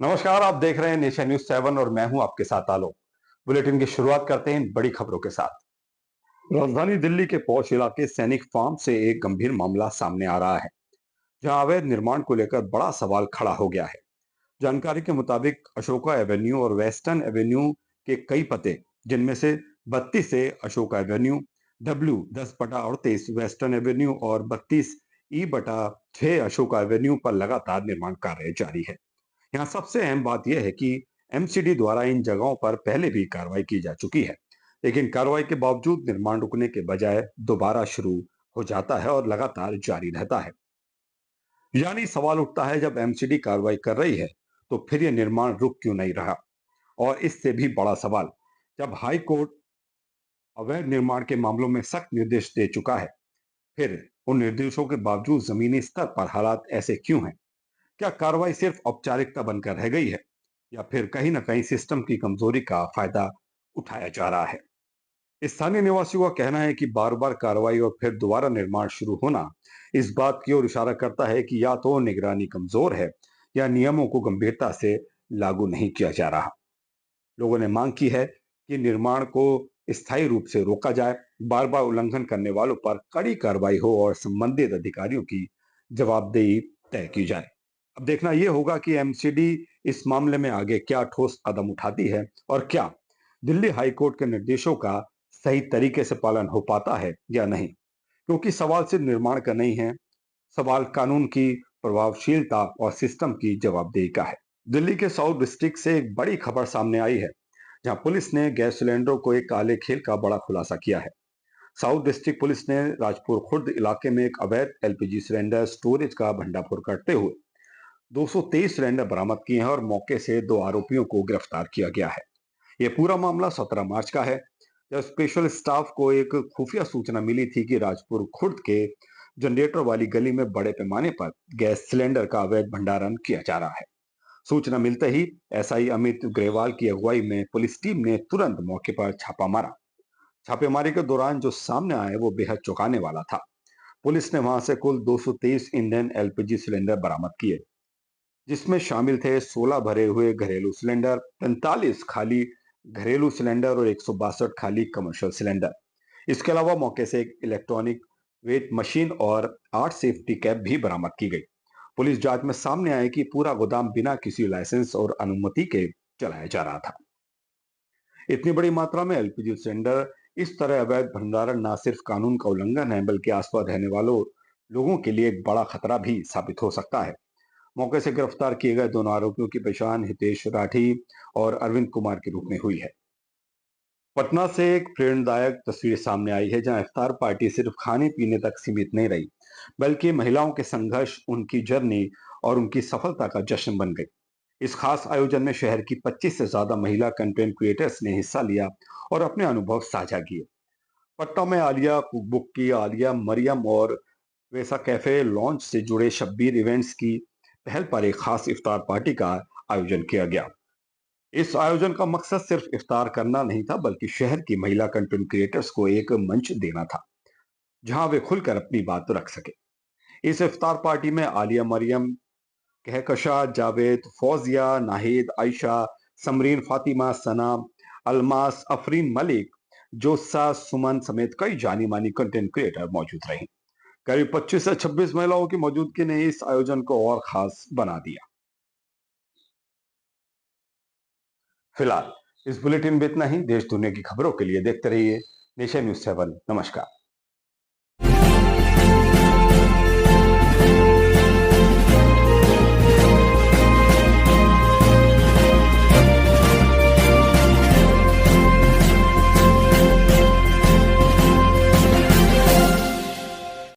नमस्कार, आप देख रहे हैं नेशन न्यूज 7 और मैं हूं आपके साथ आलोक। बुलेटिन की शुरुआत करते हैं इन बड़ी खबरों के साथ। राजधानी दिल्ली के पौष इलाके सैनिक फार्म से एक गंभीर मामला सामने आ रहा है, जहां अवैध निर्माण को लेकर बड़ा सवाल खड़ा हो गया है। जानकारी के मुताबिक अशोका एवेन्यू और वेस्टर्न एवेन्यू के कई पते, जिनमें से 32 से Ashoka Avenue, W10/38 western Avenue और 32E/6 अशोका एवेन्यू पर लगातार निर्माण कार्य जारी है। यहाँ सबसे अहम बात यह है कि एमसीडी द्वारा इन जगहों पर पहले भी कार्रवाई की जा चुकी है, लेकिन कार्रवाई के बावजूद निर्माण रुकने के बजाय दोबारा शुरू हो जाता है और लगातार जारी रहता है। यानी सवाल उठता है, जब एमसीडी कार्रवाई कर रही है तो फिर यह निर्माण रुक क्यों नहीं रहा। और इससे भी बड़ा सवाल, जब हाई कोर्ट अवैध निर्माण के मामलों में सख्त निर्देश दे चुका है, फिर उन निर्देशों के बावजूद जमीनी स्तर पर हालात ऐसे क्यों हैं। क्या कार्रवाई सिर्फ औपचारिकता बनकर रह गई है, या फिर कहीं ना कहीं सिस्टम की कमजोरी का फायदा उठाया जा रहा है। स्थानीय निवासियों का कहना है कि बार बार कार्रवाई और फिर दोबारा निर्माण शुरू होना इस बात की ओर इशारा करता है कि या तो निगरानी कमजोर है, या नियमों को गंभीरता से लागू नहीं किया जा रहा। लोगों ने मांग की है कि निर्माण को स्थायी रूप से रोका जाए, बार बार उल्लंघन करने वालों पर कड़ी कार्रवाई हो और संबंधित अधिकारियों की जवाबदेही तय की जाए। अब देखना यह होगा कि एमसीडी इस मामले में आगे क्या ठोस कदम उठाती है, और क्या दिल्ली हाईकोर्ट के निर्देशों का सही तरीके से पालन हो पाता है या नहीं। क्योंकि सवाल सिर्फ निर्माण का नहीं है, सवाल कानून की प्रभावशीलता और सिस्टम की जवाबदेही का है। दिल्ली के साउथ डिस्ट्रिक्ट से एक बड़ी खबर सामने आई है, जहां पुलिस ने गैस सिलेंडरों को एक काले खेल का बड़ा खुलासा किया है। साउथ डिस्ट्रिक्ट पुलिस ने राजपुर खुर्द इलाके में एक अवैध एलपीजी सिलेंडर स्टोरेज का भंडाफोड़ करते हुए 223 सिलेंडर बरामद किए हैं और मौके से 2 आरोपियों को गिरफ्तार किया गया है। यह पूरा मामला 17 मार्च का है, जब स्पेशल स्टाफ को एक खुफिया सूचना मिली थी कि राजपुर खुर्द के जनरेटर वाली गली में बड़े पैमाने पर गैस सिलेंडर का अवैध भंडारण किया जा रहा है। सूचना मिलते ही एसआई अमित ग्रेवाल की अगुवाई में पुलिस टीम ने तुरंत मौके पर छापा मारा। छापेमारी के दौरान जो सामने आया वो बेहद चौंकाने वाला था। पुलिस ने वहां से कुल 223 इंडियन एलपीजी सिलेंडर बरामद किए, जिसमें शामिल थे 16 भरे हुए घरेलू सिलेंडर, 45 खाली घरेलू सिलेंडर और 162 खाली कमर्शियल सिलेंडर। इसके अलावा मौके से एक इलेक्ट्रॉनिक वेट मशीन और 8 सेफ्टी कैप भी बरामद की गई। पुलिस जांच में सामने आया कि पूरा गोदाम बिना किसी लाइसेंस और अनुमति के चलाया जा रहा था। इतनी बड़ी मात्रा में एलपीजी सिलेंडर इस तरह अवैध भंडारण न सिर्फ कानून का उल्लंघन है, बल्कि आसपास रहने वालों लोगों के लिए एक बड़ा खतरा भी साबित हो सकता है। मौके से गिरफ्तार किए गए दोनों आरोपियों की पहचान हितेश राठी और अरविंद कुमार के रूप में हुई है। पटना से एक प्रेरणादायक तस्वीर सामने आई है, जहां इफ्तार पार्टी सिर्फ खाने पीने तक सीमित नहीं रही, बल्कि महिलाओं के संघर्ष, उनकी जर्नी और उनकी सफलता का जश्न बन गई। इस खास आयोजन में शहर की 25 से ज्यादा महिला कंटेंट क्रिएटर्स ने हिस्सा लिया और अपने अनुभव साझा किए। पटना में आलिया कुकबुक की आलिया मरियम और वैसा कैफे लॉन्च से जुड़े शब्बीर इवेंट्स की पहल पर एक खास इफ्तार पार्टी का आयोजन किया गया। इस आयोजन का मकसद सिर्फ इफ्तार करना नहीं था, बल्कि शहर की महिला कंटेंट क्रिएटर्स को एक मंच देना था, जहां वे खुलकर अपनी बात रख सके। इस इफ्तार पार्टी में आलिया मरियम, कहकशा, जावेद, फौजिया, नाहिद, आयशा, समरीन, फातिमा, सना, अलमास, अफरीन मलिक, जोसा, सुमन समेत कई जानी मानी कंटेंट क्रिएटर मौजूद रहे। करीब 25 से 26 महिलाओं की मौजूदगी ने इस आयोजन को और खास बना दिया। फिलहाल इस बुलेटिन में इतना ही। देश दुनिया की खबरों के लिए देखते रहिए नेशन न्यूज 7। नमस्कार।